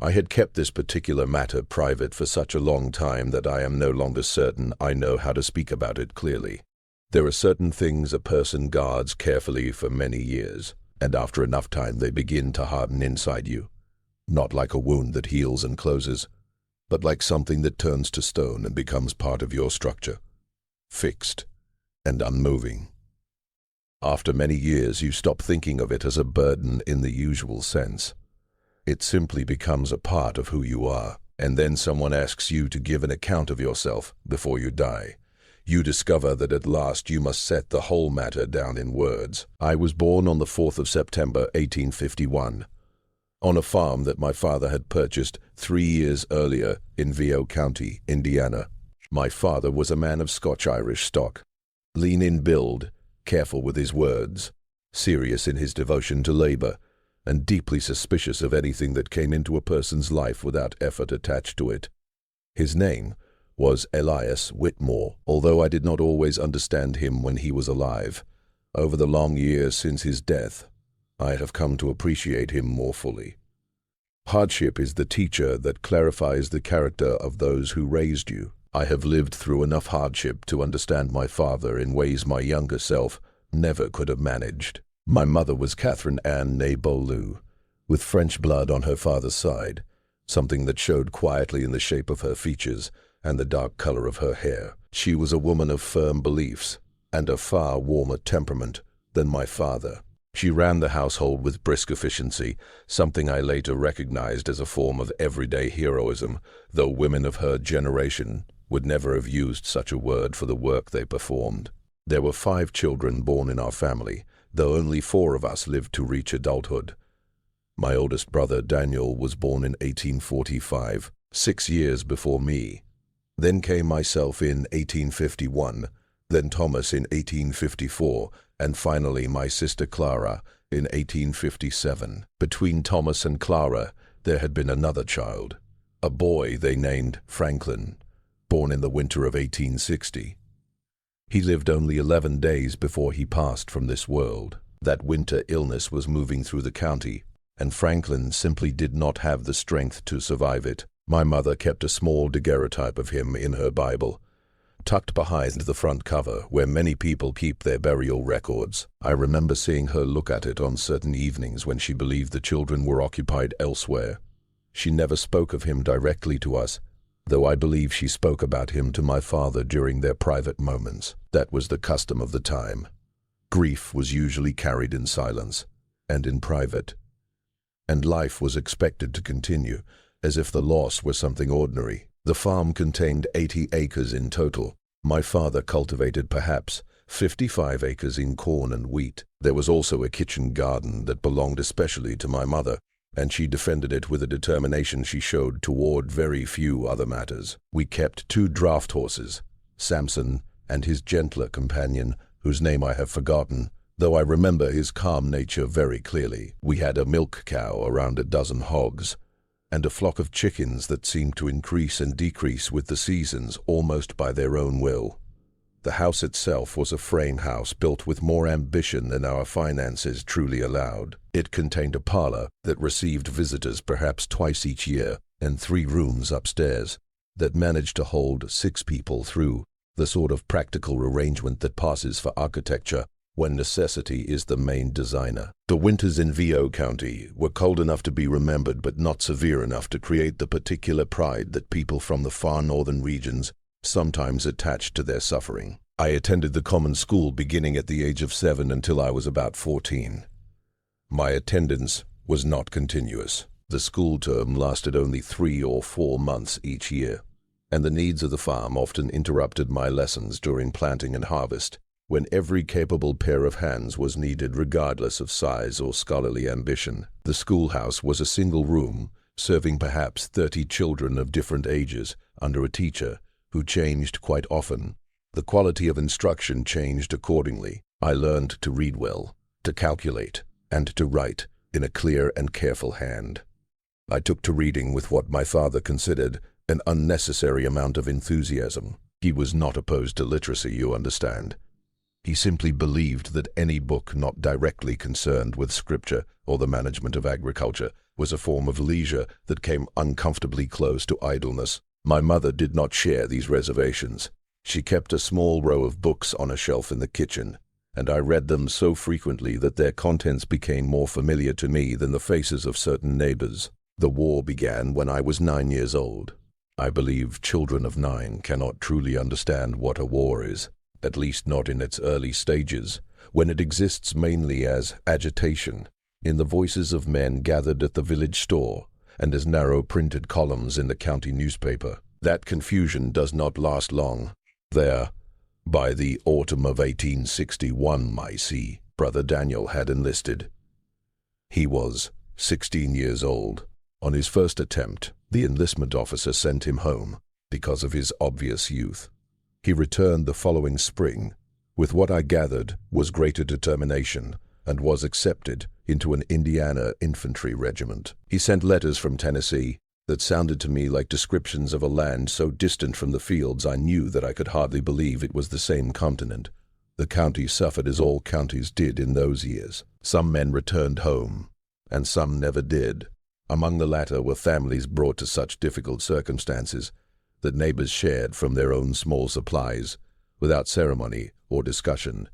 I had kept this particular matter private for such a long time that I am no longer certain I know how to speak about it clearly. There are certain things a person guards carefully for many years, and after enough time they begin to harden inside you. Not like a wound that heals and closes, but like something that turns to stone and becomes part of your structure, fixed and unmoving. After many years, you stop thinking of it as a burden in the usual sense. It simply becomes a part of who you are, and then someone asks you to give an account of yourself before you die. You discover that at last you must set the whole matter down in words. I was born on the 4th of September, 1851, on a farm that my father had purchased 3 years earlier in Vio County, Indiana. My father was a man of Scotch-Irish stock, lean in build, careful with his words, serious in his devotion to labor, and deeply suspicious of anything that came into a person's life without effort attached to it. His name was Elias Whitmore, although I did not always understand him when he was alive. Over the long years since his death, I have come to appreciate him more fully. Hardship is the teacher that clarifies the character of those who raised you. I have lived through enough hardship to understand my father in ways my younger self never could have managed. My mother was Catherine Anne née Beaulieu, with French blood on her father's side, something that showed quietly in the shape of her features and the dark color of her hair. She was a woman of firm beliefs and a far warmer temperament than my father. She ran the household with brisk efficiency, something I later recognized as a form of everyday heroism, though women of her generation would never have used such a word for the work they performed. There were 5 children born in our family, though only 4 of us lived to reach adulthood. My oldest brother, Daniel, was born in 1845, 6 years before me. Then came myself in 1851, then Thomas in 1854, and finally my sister Clara in 1857. Between Thomas and Clara, there had been another child, a boy they named Franklin, born in the winter of 1860. He lived only 11 days before he passed from this world. That winter illness was moving through the county, and Franklin simply did not have the strength to survive it. My mother kept a small daguerreotype of him in her Bible, tucked behind the front cover where many people keep their burial records. I remember seeing her look at it on certain evenings when she believed the children were occupied elsewhere. She never spoke of him directly to us, though I believe she spoke about him to my father during their private moments. That was the custom of the time. Grief was usually carried in silence and in private, and life was expected to continue as if the loss were something ordinary. The farm contained 80 acres in total. My father cultivated perhaps 55 acres in corn and wheat. There was also a kitchen garden that belonged especially to my mother, and she defended it with a determination she showed toward very few other matters. We kept 2 draft horses, Samson and his gentler companion, whose name I have forgotten, though I remember his calm nature very clearly. We had a milk cow, around a dozen hogs, and a flock of chickens that seemed to increase and decrease with the seasons almost by their own will. The house itself was a frame house built with more ambition than our finances truly allowed. It contained a parlor that received visitors perhaps twice each year, and 3 rooms upstairs that managed to hold 6 people through, the sort of practical arrangement that passes for architecture when necessity is the main designer. The winters in Vio County were cold enough to be remembered but not severe enough to create the particular pride that people from the far northern regions sometimes attached to their suffering. I attended the common school beginning at the age of 7 until I was about 14. My attendance was not continuous. The school term lasted only 3 or 4 months each year, and the needs of the farm often interrupted my lessons during planting and harvest, when every capable pair of hands was needed regardless of size or scholarly ambition. The schoolhouse was a single room, serving perhaps 30 children of different ages under a teacher who changed quite often. The quality of instruction changed accordingly. I learned to read well, to calculate, and to write in a clear and careful hand. I took to reading with what my father considered an unnecessary amount of enthusiasm. He was not opposed to literacy, you understand. He simply believed that any book not directly concerned with scripture or the management of agriculture was a form of leisure that came uncomfortably close to idleness. My mother did not share these reservations. She kept a small row of books on a shelf in the kitchen, and I read them so frequently that their contents became more familiar to me than the faces of certain neighbors. The war began when I was 9 years old. I believe children of 9 cannot truly understand what a war is, at least not in its early stages, when it exists mainly as agitation, in the voices of men gathered at the village store, and as narrow printed columns in the county newspaper. That confusion does not last long. There, by the autumn of 1861, my brother Daniel had enlisted. He was 16 years old. On his first attempt, the enlistment officer sent him home because of his obvious youth. He returned the following spring with what I gathered was greater determination and was accepted into an Indiana infantry regiment. He sent letters from Tennessee that sounded to me like descriptions of a land so distant from the fields I knew that I could hardly believe it was the same continent. The county suffered as all counties did in those years. Some men returned home, and some never did. Among the latter were families brought to such difficult circumstances that neighbors shared from their own small supplies, without ceremony or discussion,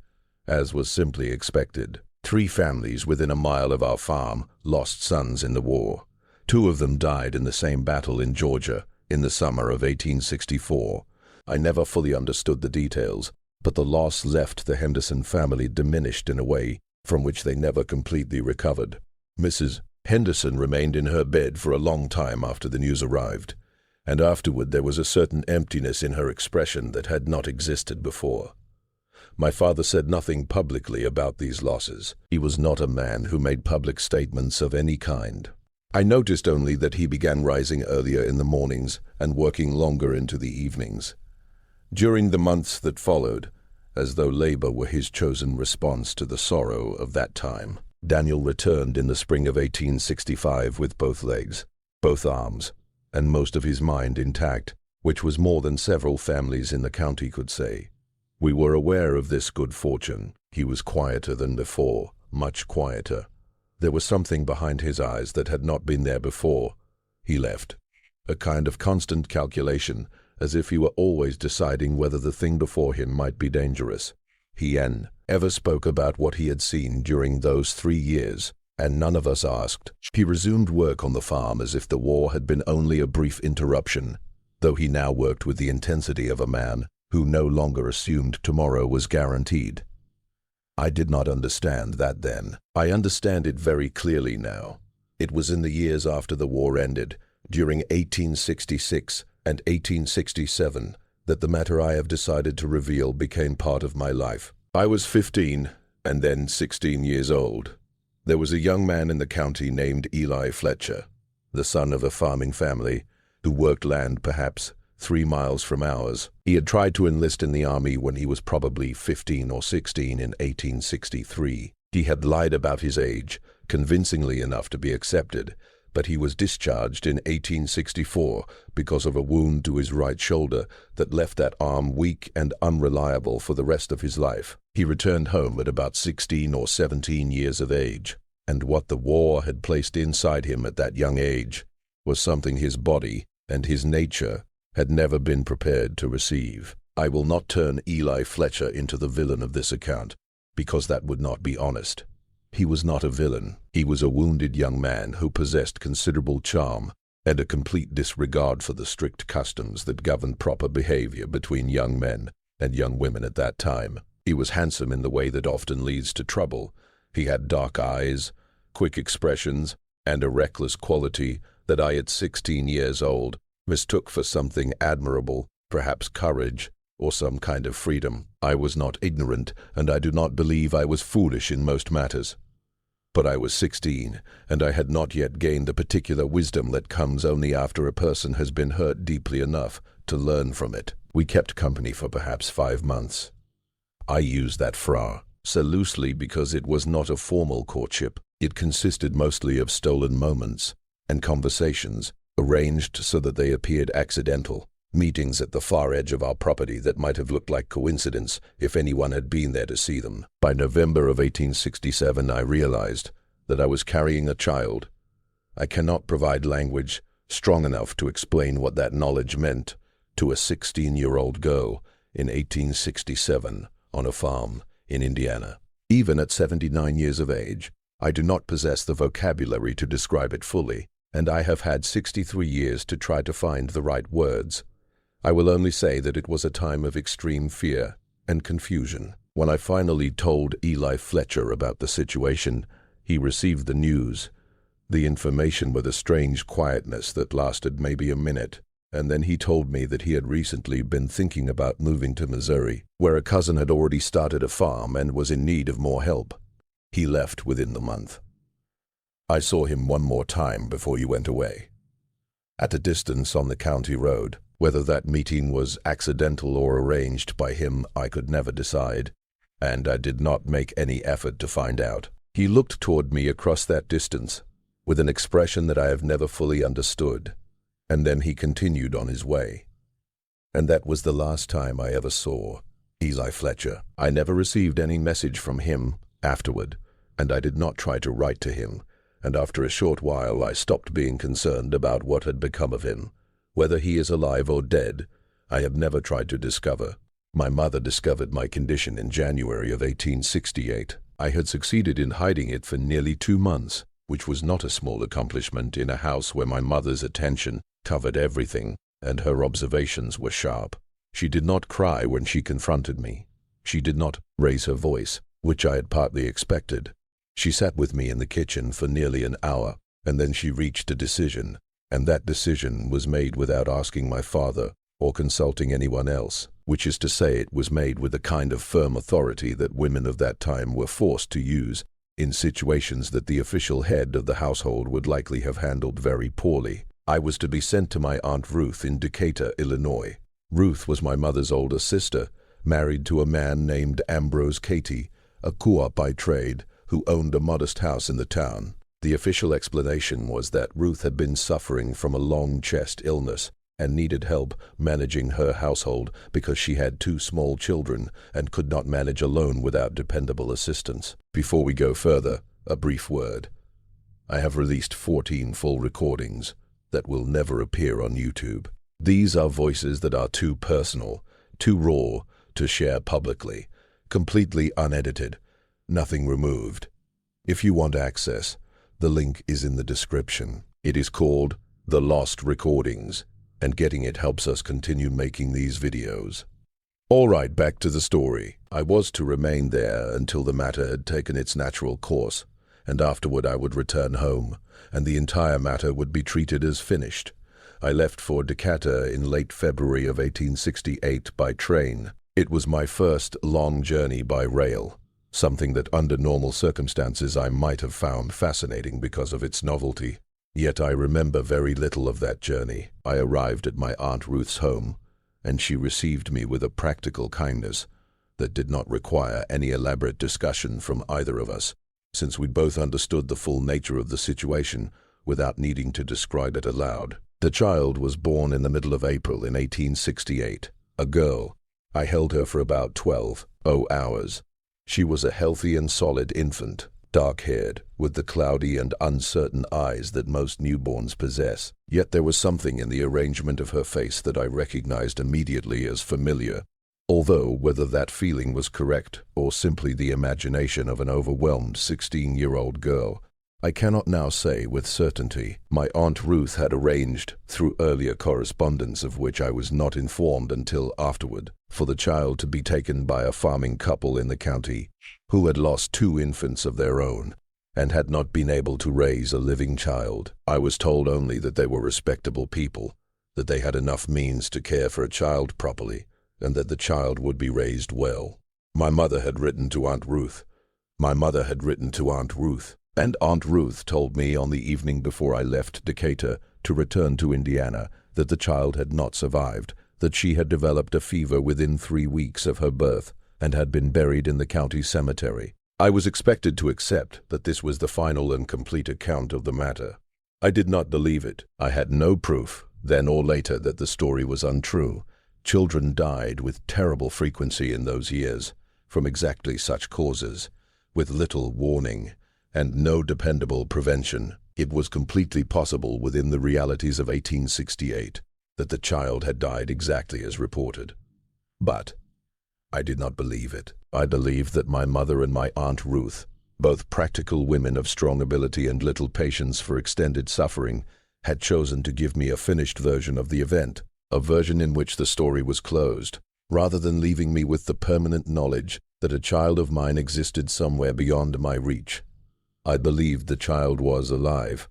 as was simply expected. 3 families within a mile of our farm lost sons in the war. 2 of them died in the same battle in Georgia in the summer of 1864. I never fully understood the details, but the loss left the Henderson family diminished in a way from which they never completely recovered. Mrs. Henderson remained in her bed for a long time after the news arrived, and afterward there was a certain emptiness in her expression that had not existed before. My father said nothing publicly about these losses. He was not a man who made public statements of any kind. I noticed only that he began rising earlier in the mornings and working longer into the evenings. During the months that followed, as though labor were his chosen response to the sorrow of that time, Daniel returned in the spring of 1865 with both legs, both arms, and most of his mind intact, which was more than several families in the county could say. We were aware of this good fortune. He was quieter than before, much quieter. There was something behind his eyes that had not been there before. He left. A kind of constant calculation, as if he were always deciding whether the thing before him might be dangerous. He ever spoke about what he had seen during those 3 years, and none of us asked. He resumed work on the farm as if the war had been only a brief interruption, though he now worked with the intensity of a man who no longer assumed tomorrow was guaranteed. I did not understand that then. I understand it very clearly now. It was in the years after the war ended, during 1866 and 1867, that the matter I have decided to reveal became part of my life. I was 15 and then 16 years old. There was a young man in the county named Eli Fletcher, the son of a farming family, who worked land perhaps 3 miles from ours. He had tried to enlist in the army when he was probably 15 or 16 in 1863. He had lied about his age, convincingly enough to be accepted, but he was discharged in 1864 because of a wound to his right shoulder that left that arm weak and unreliable for the rest of his life. He returned home at about 16 or 17 years of age, and what the war had placed inside him at that young age was something his body and his nature had never been prepared to receive. I will not turn Eli Fletcher into the villain of this account, because that would not be honest. He was not a villain. He was a wounded young man who possessed considerable charm and a complete disregard for the strict customs that governed proper behavior between young men and young women at that time. He was handsome in the way that often leads to trouble. He had dark eyes, quick expressions, and a reckless quality that I, at 16 years old, mistook for something admirable, perhaps courage, or some kind of freedom. I was not ignorant, and I do not believe I was foolish in most matters. But I was 16, and I had not yet gained the particular wisdom that comes only after a person has been hurt deeply enough to learn from it. We kept company for perhaps 5 months. I use that phrase so loosely because it was not a formal courtship. It consisted mostly of stolen moments and conversations, arranged so that they appeared accidental, meetings at the far edge of our property that might have looked like coincidence if anyone had been there to see them. By November of 1867, I realized that I was carrying a child. I cannot provide language strong enough to explain what that knowledge meant to a 16-year-old girl in 1867 on a farm in Indiana. Even at 79 years of age, I do not possess the vocabulary to describe it fully, and I have had 63 years to try to find the right words. I will only say that it was a time of extreme fear and confusion. When I finally told Eli Fletcher about the situation, he received the news, the information with a strange quietness that lasted maybe a minute, and then he told me that he had recently been thinking about moving to Missouri, where a cousin had already started a farm and was in need of more help. He left within the month. I saw him one more time before he went away. At a distance on the county road. Whether that meeting was accidental or arranged by him, I could never decide, and I did not make any effort to find out. He looked toward me across that distance, with an expression that I have never fully understood, and then he continued on his way. And that was the last time I ever saw Eli Fletcher. I never received any message from him afterward, and I did not try to write to him, and after a short while I stopped being concerned about what had become of him. Whether he is alive or dead, I have never tried to discover. My mother discovered my condition in January of 1868. I had succeeded in hiding it for nearly 2 months, which was not a small accomplishment in a house where my mother's attention covered everything and her observations were sharp. She did not cry when she confronted me. She did not raise her voice, which I had partly expected. She sat with me in the kitchen for nearly an hour, and then she reached a decision. And that decision was made without asking my father or consulting anyone else, which is to say it was made with the kind of firm authority that women of that time were forced to use in situations that the official head of the household would likely have handled very poorly. I was to be sent to my Aunt Ruth in Decatur, Illinois. Ruth was my mother's older sister, married to a man named Ambrose Cady, a co-op by trade, who owned a modest house in the town. The official explanation was that Ruth had been suffering from a long chest illness and needed help managing her household because she had 2 small children and could not manage alone without dependable assistance. Before we go further, a brief word. I have released 14 full recordings that will never appear on YouTube. These are voices that are too personal, too raw to share publicly, completely unedited, nothing removed. If you want access, the link is in the description. It is called The Lost Recordings, and getting it helps us continue making these videos. All right, back to the story. I was to remain there until the matter had taken its natural course, and afterward I would return home, and the entire matter would be treated as finished. I left for Decatur in late February of 1868 by train. It was my first long journey by rail, something that under normal circumstances I might have found fascinating because of its novelty. Yet I remember very little of that journey. I arrived at my Aunt Ruth's home, and she received me with a practical kindness that did not require any elaborate discussion from either of us, since we both understood the full nature of the situation without needing to describe it aloud. The child was born in the middle of April in 1868, a girl. I held her for about 12 hours. She was a healthy and solid infant, dark-haired, with the cloudy and uncertain eyes that most newborns possess. Yet there was something in the arrangement of her face that I recognized immediately as familiar, although whether that feeling was correct or simply the imagination of an overwhelmed 16-year-old girl, I cannot now say with certainty. My Aunt Ruth had arranged, through earlier correspondence of which I was not informed until afterward, for the child to be taken by a farming couple in the county who had lost 2 infants of their own and had not been able to raise a living child. I was told only that they were respectable people, that they had enough means to care for a child properly, and that the child would be raised well. My mother had written to Aunt Ruth. And Aunt Ruth told me on the evening before I left Decatur to return to Indiana that the child had not survived, that she had developed a fever within 3 weeks of her birth and had been buried in the county cemetery. I was expected to accept that this was the final and complete account of the matter. I did not believe it. I had no proof, then or later, that the story was untrue. Children died with terrible frequency in those years, from exactly such causes, with little warning and no dependable prevention. It was completely possible within the realities of 1868 that the child had died exactly as reported. But I did not believe it. I believed that my mother and my Aunt Ruth, both practical women of strong ability and little patience for extended suffering, had chosen to give me a finished version of the event, a version in which the story was closed, rather than leaving me with the permanent knowledge that a child of mine existed somewhere beyond my reach. I believed the child was alive.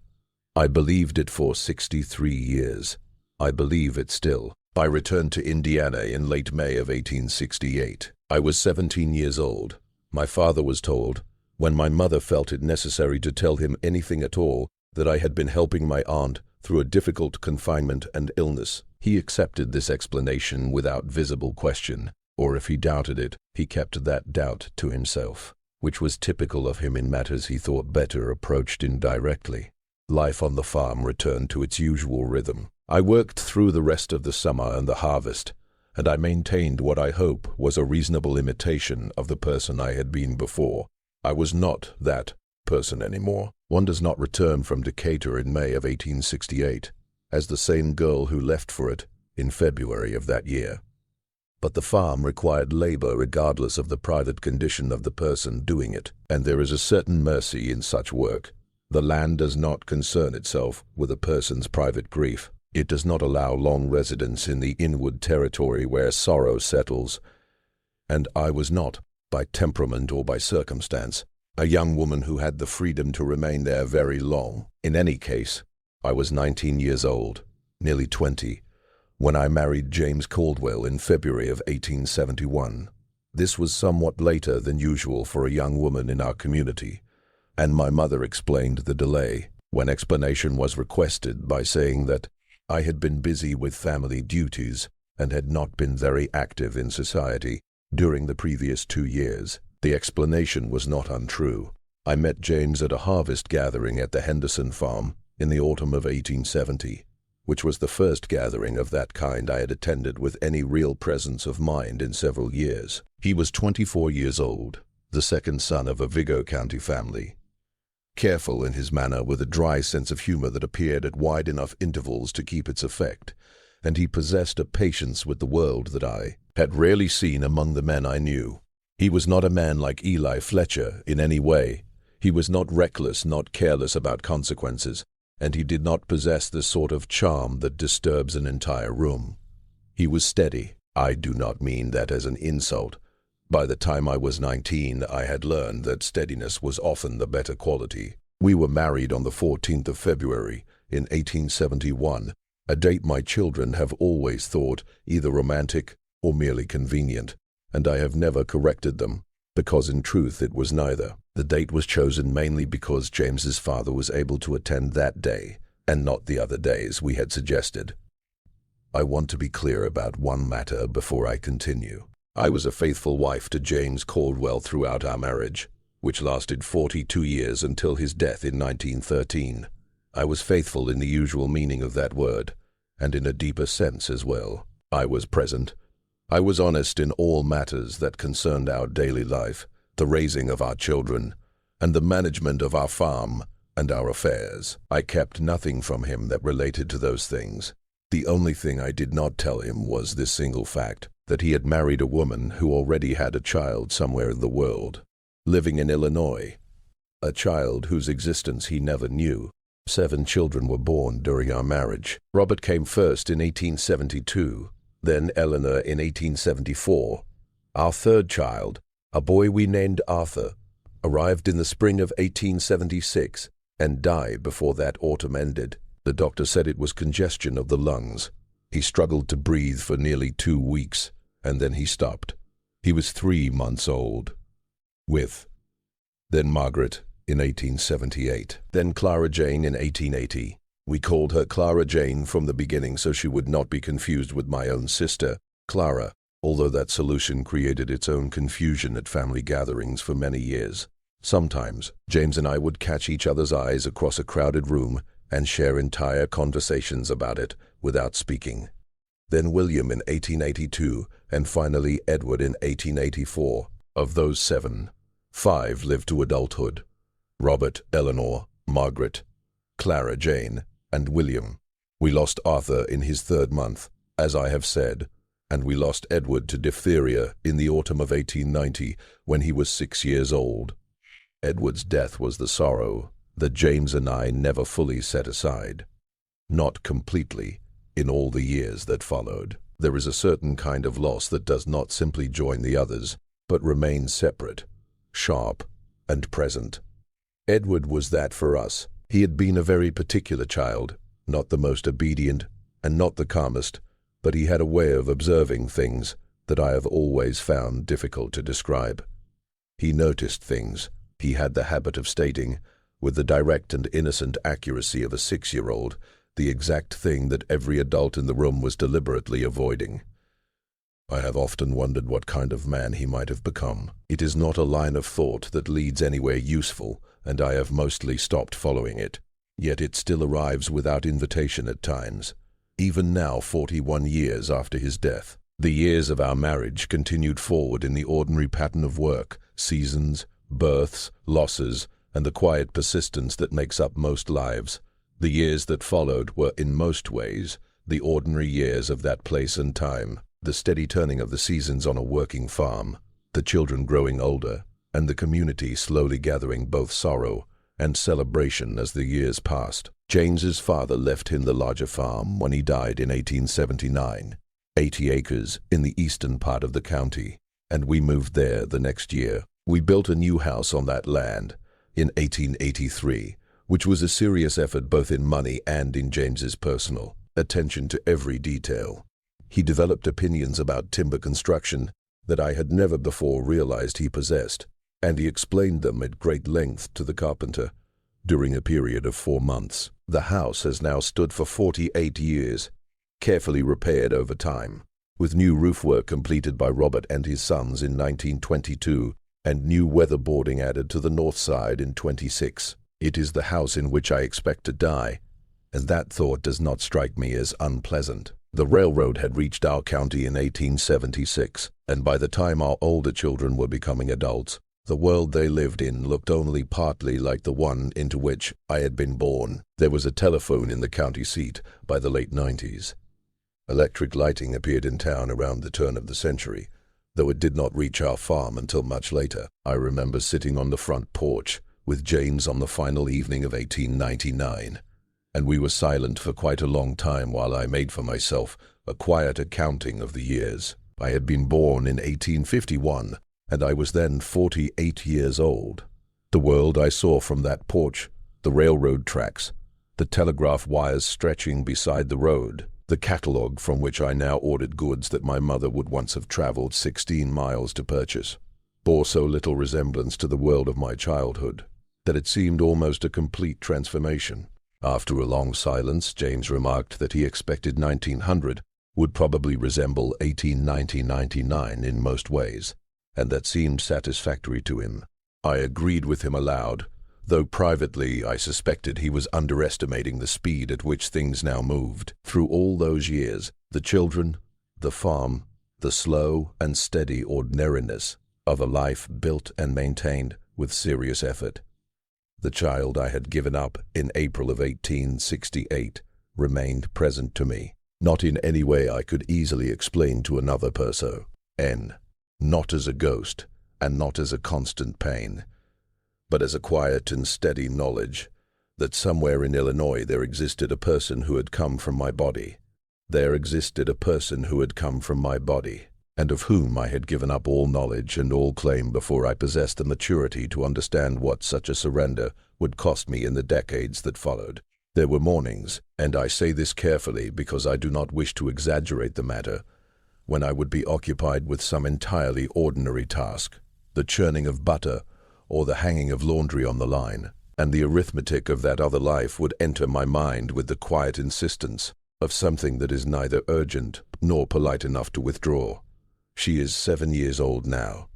I believed it for 63 years. I believe it still. I returned to Indiana in late May of 1868. I was 17 years old. My father was told, when my mother felt it necessary to tell him anything at all, that I had been helping my aunt through a difficult confinement and illness. He accepted this explanation without visible question, or if he doubted it, he kept that doubt to himself, which was typical of him in matters he thought better approached indirectly. Life on the farm returned to its usual rhythm. I worked through the rest of the summer and the harvest, and I maintained what I hope was a reasonable imitation of the person I had been before. I was not that person anymore. One does not return from Decatur in May of 1868 as the same girl who left for it in February of that year. But the farm required labor regardless of the private condition of the person doing it, and there is a certain mercy in such work. The land does not concern itself with a person's private grief. It does not allow long residence in the inward territory where sorrow settles, and I was not, by temperament or by circumstance, a young woman who had the freedom to remain there very long. In any case, I was 19 years old, nearly 20, when I married James Caldwell in February of 1871. This was somewhat later than usual for a young woman in our community, and my mother explained the delay, when explanation was requested, by saying that I had been busy with family duties and had not been very active in society during the previous 2 years. The explanation was not untrue. I met James at a harvest gathering at the Henderson farm in the autumn of 1870, which was the first gathering of that kind I had attended with any real presence of mind in several years. He was 24 years old, the second son of a Vigo County family, careful in his manner with a dry sense of humor that appeared at wide enough intervals to keep its effect, and he possessed a patience with the world that I had rarely seen among the men I knew. He was not a man like Eli Fletcher in any way. He was not reckless, not careless about consequences, and he did not possess the sort of charm that disturbs an entire room. He was steady. I do not mean that as an insult. By the time I was 19, I had learned that steadiness was often the better quality. We were married on the 14th of February in 1871, a date my children have always thought either romantic or merely convenient, and I have never corrected them, because in truth it was neither. The date was chosen mainly because James's father was able to attend that day, and not the other days we had suggested. I want to be clear about one matter before I continue. I was a faithful wife to James Caldwell throughout our marriage, which lasted 42 years until his death in 1913. I was faithful in the usual meaning of that word, and in a deeper sense as well. I was present. I was honest in all matters that concerned our daily life, the raising of our children, and the management of our farm and our affairs. I kept nothing from him that related to those things. The only thing I did not tell him was this single fact, that he had married a woman who already had a child somewhere in the world, living in Illinois, a child whose existence he never knew. 7 children were born during our marriage. Robert came first in 1872, then Eleanor in 1874. Our third child, a boy we named Arthur, arrived in the spring of 1876 and died before that autumn ended. The doctor said it was congestion of the lungs. He struggled to breathe for nearly 2 weeks, and then he stopped. He was 3 months old. Then Margaret in 1878. Then Clara Jane in 1880. We called her Clara Jane from the beginning so she would not be confused with my own sister, Clara, although that solution created its own confusion at family gatherings for many years. Sometimes, James and I would catch each other's eyes across a crowded room and share entire conversations about it without speaking. Then William in 1882, and finally Edward in 1884. Of those 7, 5 lived to adulthood: Robert, Eleanor, Margaret, Clara Jane, and William. We lost Arthur in his 3rd month, as I have said, and we lost Edward to diphtheria in the autumn of 1890 when he was 6 years old. Edward's death was the sorrow that James and I never fully set aside. Not completely, in all the years that followed. There is a certain kind of loss that does not simply join the others, but remains separate, sharp, and present. Edward was that for us. He had been a very particular child, not the most obedient, and not the calmest, but he had a way of observing things that I have always found difficult to describe. He noticed things. He had the habit of stating, with the direct and innocent accuracy of a 6-year-old, the exact thing that every adult in the room was deliberately avoiding. I have often wondered what kind of man he might have become. It is not a line of thought that leads anywhere useful, and I have mostly stopped following it. Yet it still arrives without invitation at times. Even now, 41 years after his death, the years of our marriage continued forward in the ordinary pattern of work, seasons, births, losses, and the quiet persistence that makes up most lives. The years that followed were, in most ways, the ordinary years of that place and time, the steady turning of the seasons on a working farm, the children growing older, and the community slowly gathering both sorrow and celebration as the years passed. James's father left him the larger farm when he died in 1879, 80 acres in the eastern part of the county, and we moved there the next year. We built a new house on that land in 1883, which was a serious effort both in money and in James's personal attention to every detail. He developed opinions about timber construction that I had never before realized he possessed, and he explained them at great length to the carpenter during a period of 4 months. The house has now stood for 48 years, carefully repaired over time, with new roof work completed by Robert and his sons in 1922, and new weatherboarding added to the north side in 26. It is the house in which I expect to die, and that thought does not strike me as unpleasant. The railroad had reached our county in 1876, and by the time our older children were becoming adults, the world they lived in looked only partly like the one into which I had been born. There was a telephone in the county seat by the late 90s. Electric lighting appeared in town around the turn of the century, though it did not reach our farm until much later. I remember sitting on the front porch with James on the final evening of 1899, and we were silent for quite a long time while I made for myself a quiet accounting of the years. I had been born in 1851, and I was then 48 years old. The world I saw from that porch, the railroad tracks, the telegraph wires stretching beside the road, the catalogue from which I now ordered goods that my mother would once have traveled 16 miles to purchase, bore so little resemblance to the world of my childhood that it seemed almost a complete transformation. After a long silence, James remarked that he expected 1900 would probably resemble 1899 in most ways, and that seemed satisfactory to him. I agreed with him aloud, though privately I suspected he was underestimating the speed at which things now moved. Through all those years, the children, the farm, the slow and steady ordinariness of a life built and maintained with serious effort. The child I had given up in April of 1868 remained present to me, not in any way I could easily explain to another person, not as a ghost and not as a constant pain, but as a quiet and steady knowledge that somewhere in Illinois there existed a person who had come from my body. There existed a person who had come from my body, and of whom I had given up all knowledge and all claim before I possessed the maturity to understand what such a surrender would cost me in the decades that followed. There were mornings, and I say this carefully because I do not wish to exaggerate the matter, when I would be occupied with some entirely ordinary task, the churning of butter or the hanging of laundry on the line, and the arithmetic of that other life would enter my mind with the quiet insistence of something that is neither urgent nor polite enough to withdraw. She is 7 years old now.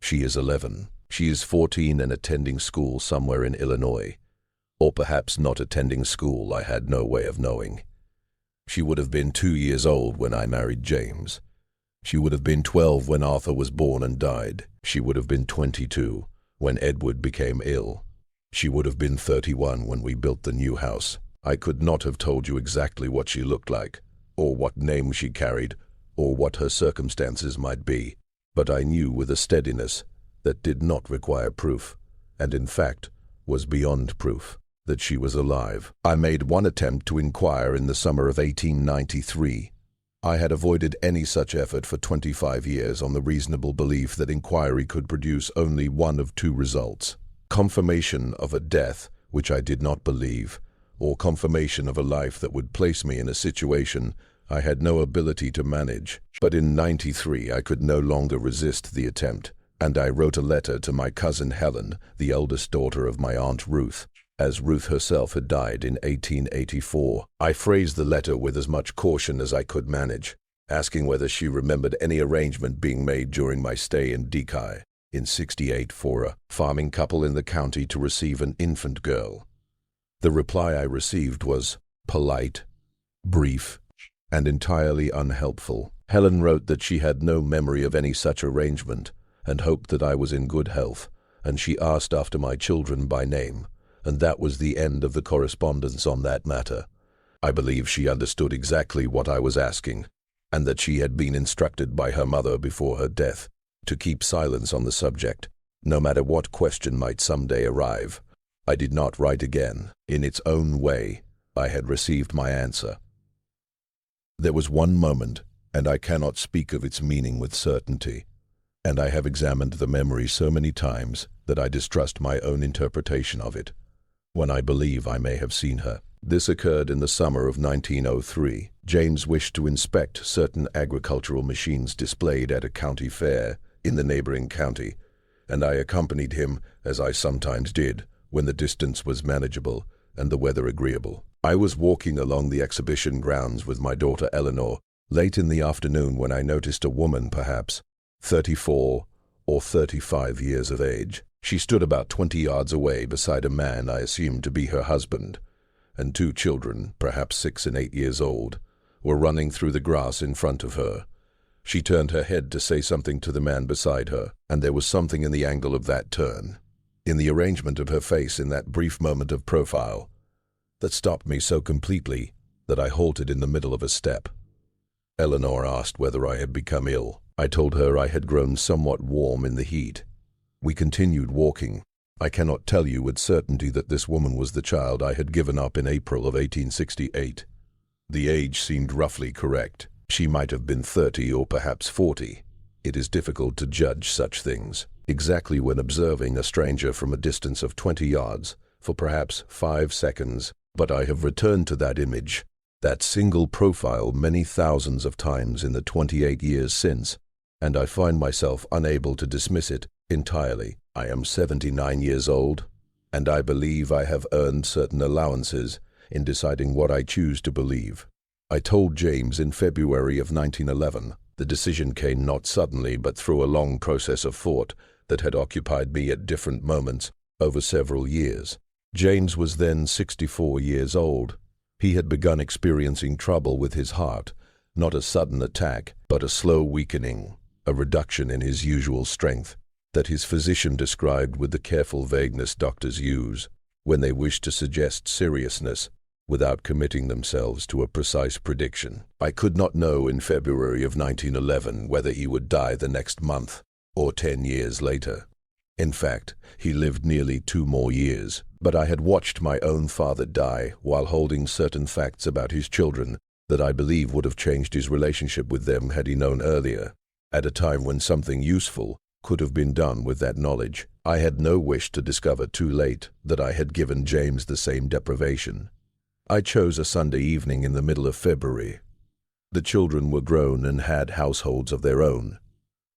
She is 11. She is 14 and attending school somewhere in Illinois. Or perhaps not attending school, I had no way of knowing. She would have been 2 years old when I married James. She would have been 12 when Arthur was born and died. She would have been 22 when Edward became ill. She would have been 31 when we built the new house. I could not have told you exactly what she looked like, or what name she carried, or what her circumstances might be, but I knew with a steadiness that did not require proof, and in fact was beyond proof, that she was alive. I made one attempt to inquire in the summer of 1893. I had avoided any such effort for 25 years on the reasonable belief that inquiry could produce only one of two results: confirmation of a death, which I did not believe, or confirmation of a life that would place me in a situation I had no ability to manage. But in '93 I could no longer resist the attempt, and I wrote a letter to my cousin Helen, the eldest daughter of my Aunt Ruth, as Ruth herself had died in 1884. I phrased the letter with as much caution as I could manage, asking whether she remembered any arrangement being made during my stay in Deceive in '68 for a farming couple in the county to receive an infant girl. The reply I received was polite, brief, and entirely unhelpful. Helen wrote that she had no memory of any such arrangement and hoped that I was in good health, and she asked after my children by name, and that was the end of the correspondence on that matter. I believe she understood exactly what I was asking, and that she had been instructed by her mother before her death to keep silence on the subject, no matter what question might someday arrive. I did not write again. In its own way, I had received my answer. There was one moment, and I cannot speak of its meaning with certainty, and I have examined the memory so many times that I distrust my own interpretation of it, when I believe I may have seen her. This occurred in the summer of 1903. James wished to inspect certain agricultural machines displayed at a county fair in the neighboring county, and I accompanied him, as I sometimes did, when the distance was manageable and the weather agreeable. I was walking along the exhibition grounds with my daughter Eleanor late in the afternoon when I noticed a woman, perhaps 34 or 35 years of age. She stood about 20 yards away beside a man I assumed to be her husband, and two children, perhaps 6 and 8 years old, were running through the grass in front of her. She turned her head to say something to the man beside her, and there was something in the angle of that turn, in the arrangement of her face in that brief moment of profile, that stopped me so completely that I halted in the middle of a step. Eleanor asked whether I had become ill. I told her I had grown somewhat warm in the heat. We continued walking. I cannot tell you with certainty that this woman was the child I had given up in April of 1868. The age seemed roughly correct. She might have been 30 or perhaps 40. It is difficult to judge such things exactly when observing a stranger from a distance of 20 yards for perhaps 5 seconds, but I have returned to that image, that single profile, many thousands of times in the 28 years since, and I find myself unable to dismiss it entirely. I am 79 years old, and I believe I have earned certain allowances in deciding what I choose to believe. I told James in February of 1911. The decision came not suddenly, but through a long process of thought that had occupied me at different moments over several years. James was then 64 years old. He had begun experiencing trouble with his heart, not a sudden attack, but a slow weakening, a reduction in his usual strength, that his physician described with the careful vagueness doctors use when they wish to suggest seriousness without committing themselves to a precise prediction. I could not know in February of 1911 whether he would die the next month or 10 years later. In fact, he lived nearly 2 more years, but I had watched my own father die while holding certain facts about his children that I believe would have changed his relationship with them had he known earlier, at a time when something useful could have been done with that knowledge. I had no wish to discover too late that I had given James the same deprivation. I chose a Sunday evening in the middle of February. The children were grown and had households of their own.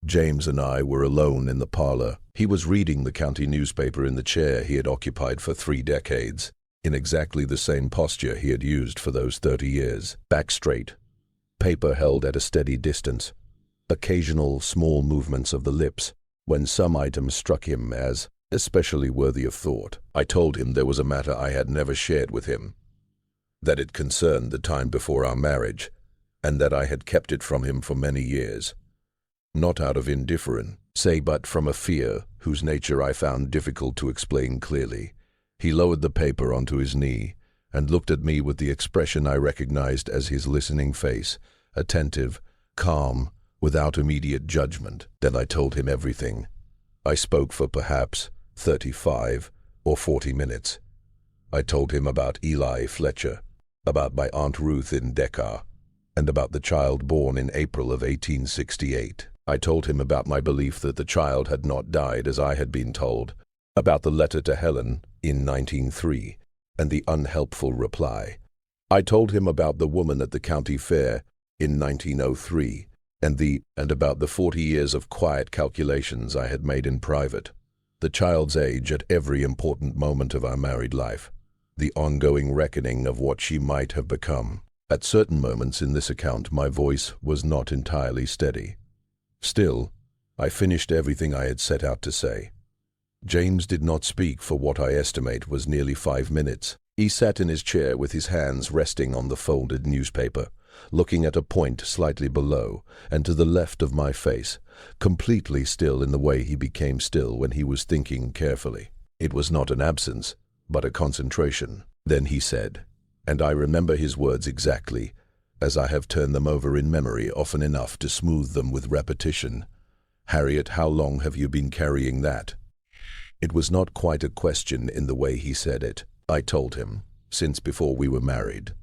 James and I were alone in the parlor. He was reading the county newspaper in the chair he had occupied for 3 decades, in exactly the same posture he had used for those 30 years, back straight, paper held at a steady distance, occasional small movements of the lips when some item struck him as especially worthy of thought. I told him there was a matter I had never shared with him, that it concerned the time before our marriage, and that I had kept it from him for many years, not out of indifference, but from a fear whose nature I found difficult to explain clearly. He lowered the paper onto his knee and looked at me with the expression I recognized as his listening face, attentive, calm, without immediate judgment. Then I told him everything. I spoke for perhaps 35 or 40 minutes. I told him about Eli Fletcher, about my Aunt Ruth in Decca, and about the child born in April of 1868. I told him about my belief that the child had not died as I had been told, about the letter to Helen in 1903, and the unhelpful reply. I told him about the woman at the county fair in 1903, and about the 40 years of quiet calculations I had made in private, the child's age at every important moment of our married life, the ongoing reckoning of what she might have become. At certain moments in this account, my voice was not entirely steady. Still, I finished everything I had set out to say. James did not speak for what I estimate was nearly 5 minutes. He sat in his chair with his hands resting on the folded newspaper, looking at a point slightly below and to the left of my face, completely still in the way he became still when he was thinking carefully. It was not an absence, but a concentration. Then he said, and I remember his words exactly, as I have turned them over in memory often enough to smooth them with repetition. "Harriet, how long have you been carrying that?" It was not quite a question in the way he said it. I told him, since before we were married.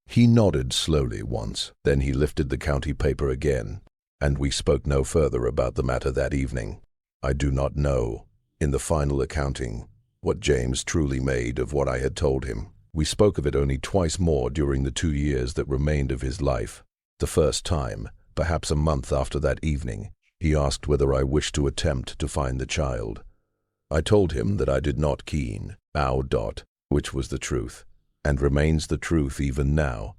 He nodded slowly once, then he lifted the county paper again, and we spoke no further about the matter that evening. I do not know, in the final accounting, what James truly made of what I had told him. We spoke of it only twice more during the 2 years that remained of his life. The first time, perhaps a month after that evening, he asked whether I wished to attempt to find the child. I told him that I did not keen, which was the truth, and remains the truth even now,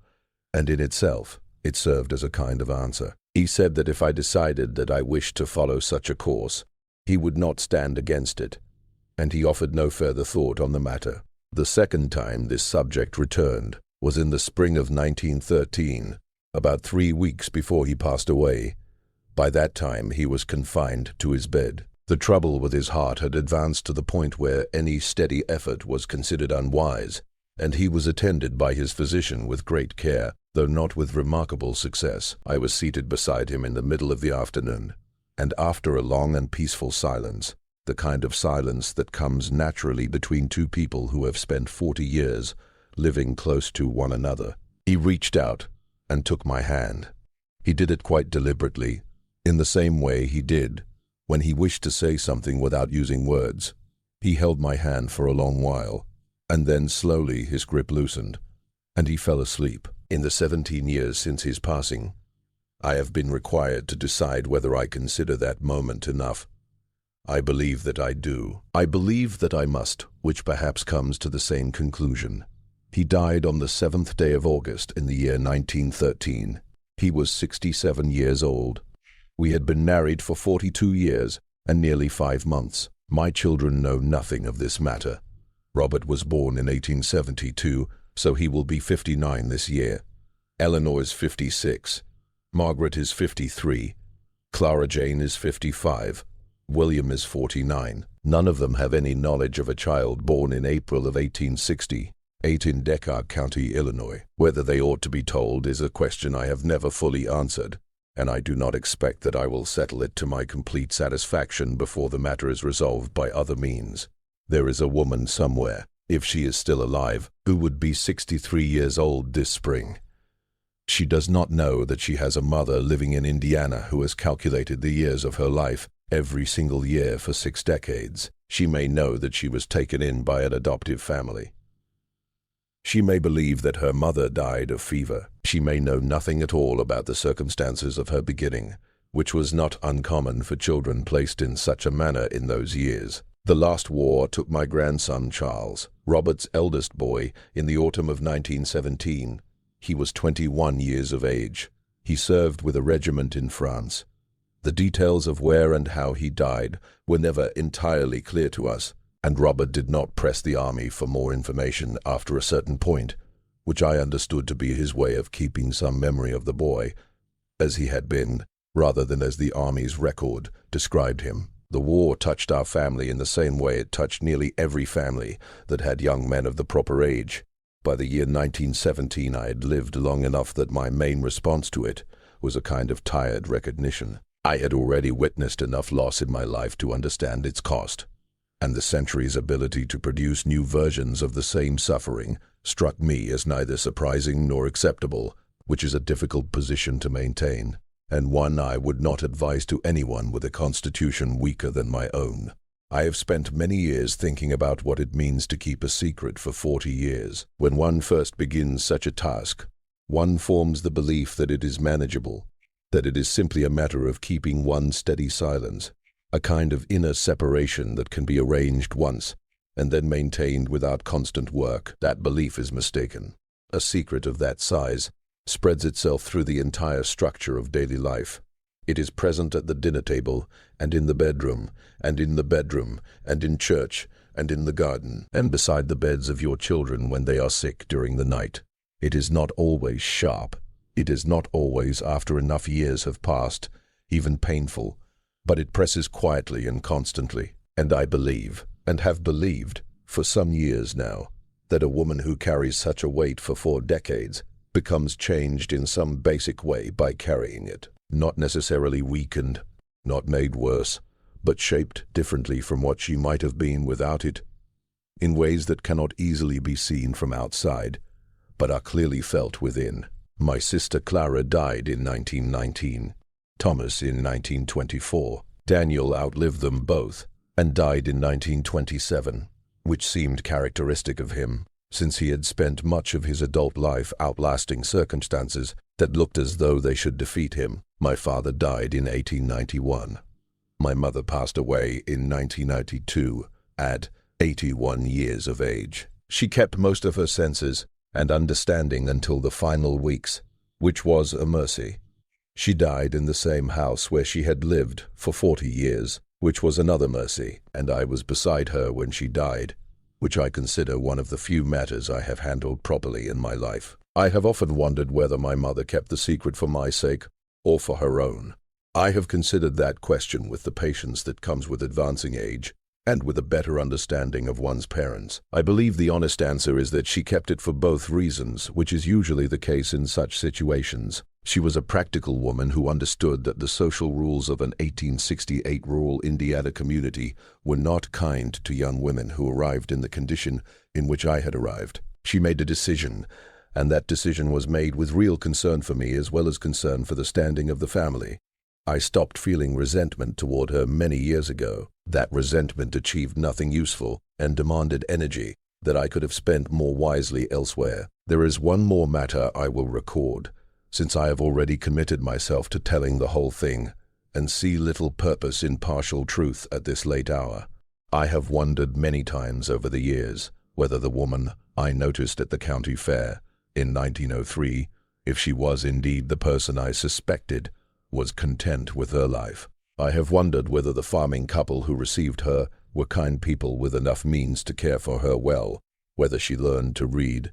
and in itself, it served as a kind of answer. He said that if I decided that I wished to follow such a course, he would not stand against it, and he offered no further thought on the matter. The second time this subject returned was in the spring of 1913, about 3 weeks before he passed away. By that time he was confined to his bed. The trouble with his heart had advanced to the point where any steady effort was considered unwise, and he was attended by his physician with great care, though not with remarkable success. I was seated beside him in the middle of the afternoon, and after a long and peaceful silence, the kind of silence that comes naturally between two people who have spent 40 years living close to one another, he reached out and took my hand. He did it quite deliberately, in the same way he did when he wished to say something without using words. He held my hand for a long while, and then slowly his grip loosened, and he fell asleep. In the 17 years since his passing, I have been required to decide whether I consider that moment enough. I believe that I do. I believe that I must, which perhaps comes to the same conclusion. He died on the 7th day of August in the year 1913. He was 67 years old. We had been married for 42 years and nearly 5 months. My children know nothing of this matter. Robert was born in 1872, so he will be 59 this year. Eleanor is 56. Margaret is 53. Clara Jane is 55. William is 49. None of them have any knowledge of a child born in April of 1868 in Decca County, Illinois. Whether they ought to be told is a question I have never fully answered, and I do not expect that I will settle it to my complete satisfaction before the matter is resolved by other means. There is a woman somewhere, if she is still alive, who would be 63 years old this spring. She does not know that she has a mother living in Indiana who has calculated the years of her life every single year for 6 decades. She may know that she was taken in by an adoptive family. She may believe that her mother died of fever. She may know nothing at all about the circumstances of her beginning, which was not uncommon for children placed in such a manner in those years. The last war took my grandson Charles, Robert's eldest boy, in the autumn of 1917. He was 21 years of age. He served with a regiment in France. The details of where and how he died were never entirely clear to us, and Robert did not press the army for more information after a certain point, which I understood to be his way of keeping some memory of the boy, as he had been, rather than as the army's record described him. The war touched our family in the same way it touched nearly every family that had young men of the proper age. By the year 1917, I had lived long enough that my main response to it was a kind of tired recognition. I had already witnessed enough loss in my life to understand its cost, and the century's ability to produce new versions of the same suffering struck me as neither surprising nor acceptable, which is a difficult position to maintain, and one I would not advise to anyone with a constitution weaker than my own. I have spent many years thinking about what it means to keep a secret for 40 years. When one first begins such a task, one forms the belief that it is manageable, that it is simply a matter of keeping one steady silence, a kind of inner separation that can be arranged once and then maintained without constant work. That belief is mistaken. A secret of that size spreads itself through the entire structure of daily life. It is present at the dinner table, and in the bedroom, and in the bedroom, and in church, and in the garden, and beside the beds of your children when they are sick during the night. It is not always sharp. It is not always, after enough years have passed, even painful, but it presses quietly and constantly. And I believe, and have believed, for some years now, that a woman who carries such a weight for 4 decades becomes changed in some basic way by carrying it. Not necessarily weakened, not made worse, but shaped differently from what she might have been without it, in ways that cannot easily be seen from outside, but are clearly felt within. My sister Clara died in 1919, Thomas in 1924. Daniel outlived them both and died in 1927, which seemed characteristic of him, since he had spent much of his adult life outlasting circumstances that looked as though they should defeat him. My father died in 1891. My mother passed away in 1992 at 81 years of age. She kept most of her senses and understanding until the final weeks, which was a mercy. She died in the same house where she had lived for 40 years, which was another mercy, and I was beside her when she died, which I consider one of the few matters I have handled properly in my life. I have often wondered whether my mother kept the secret for my sake or for her own. I have considered that question with the patience that comes with advancing age and with a better understanding of one's parents. I believe the honest answer is that she kept it for both reasons, which is usually the case in such situations. She was a practical woman who understood that the social rules of an 1868 rural Indiana community were not kind to young women who arrived in the condition in which I had arrived. She made a decision, and that decision was made with real concern for me as well as concern for the standing of the family. I stopped feeling resentment toward her many years ago. That resentment achieved nothing useful and demanded energy that I could have spent more wisely elsewhere. There is one more matter I will record, since I have already committed myself to telling the whole thing and see little purpose in partial truth at this late hour. I have wondered many times over the years whether the woman I noticed at the county fair in 1903, if she was indeed the person I suspected, was content with her life. I have wondered whether the farming couple who received her were kind people with enough means to care for her well, whether she learned to read,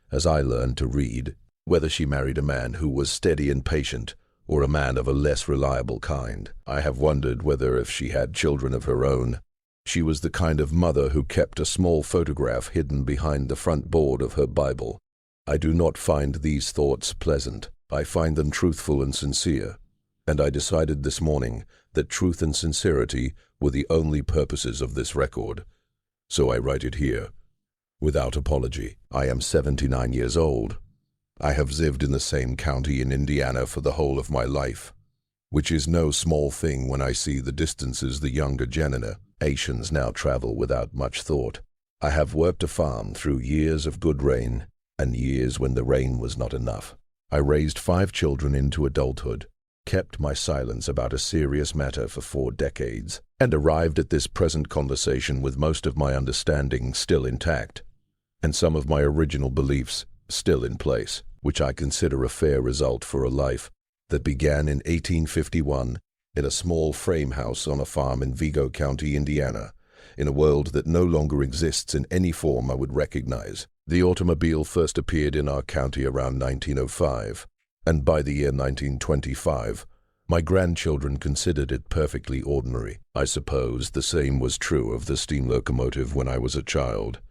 as I learned to read, whether she married a man who was steady and patient, or a man of a less reliable kind. I have wondered whether, if she had children of her own, she was the kind of mother who kept a small photograph hidden behind the front board of her Bible. I do not find these thoughts pleasant. I find them truthful and sincere, and I decided this morning that truth and sincerity were the only purposes of this record. So I write it here, without apology. I am 79 years old. I have lived in the same county in Indiana for the whole of my life, which is no small thing when I see the distances the younger generations now travel without much thought. I have worked a farm through years of good rain and years when the rain was not enough. I raised 5 children into adulthood, kept my silence about a serious matter for 4 decades, and arrived at this present conversation with most of my understanding still intact, and some of my original beliefs still in place, which I consider a fair result for a life that began in 1851 in a small frame house on a farm in Vigo County, Indiana, in a world that no longer exists in any form I would recognize. The automobile first appeared in our county around 1905, and by the year 1925, My grandchildren considered it perfectly ordinary. I suppose the same was true of the steam locomotive when I was a child,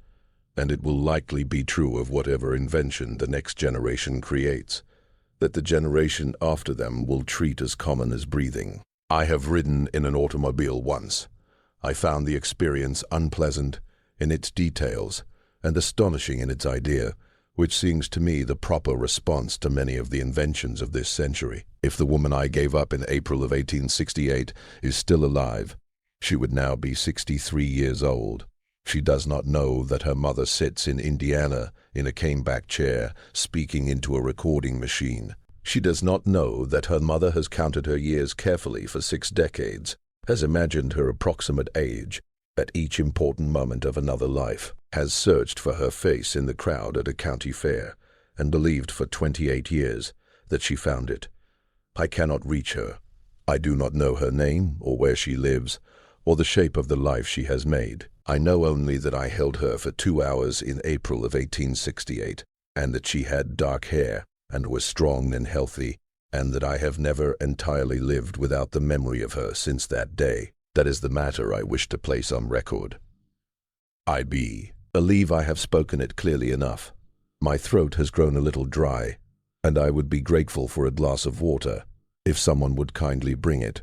and it will likely be true of whatever invention the next generation creates, that the generation after them will treat as common as breathing. I have ridden in an automobile once. I found the experience unpleasant in its details and astonishing in its idea, which seems to me the proper response to many of the inventions of this century. If the woman I gave up in April of 1868 is still alive, she would now be 63 years old. She does not know that her mother sits in Indiana in a caneback chair, speaking into a recording machine. She does not know that her mother has counted her years carefully for 6 decades, has imagined her approximate age at each important moment of another life, has searched for her face in the crowd at a county fair, and believed for 28 years that she found it. I cannot reach her. I do not know her name, or where she lives, or the shape of the life she has made. I know only that I held her for 2 hours in April of 1868, and that she had dark hair and was strong and healthy, and that I have never entirely lived without the memory of her since that day. That is the matter I wish to place on record. I believe I have spoken it clearly enough. My throat has grown a little dry, and I would be grateful for a glass of water, if someone would kindly bring it.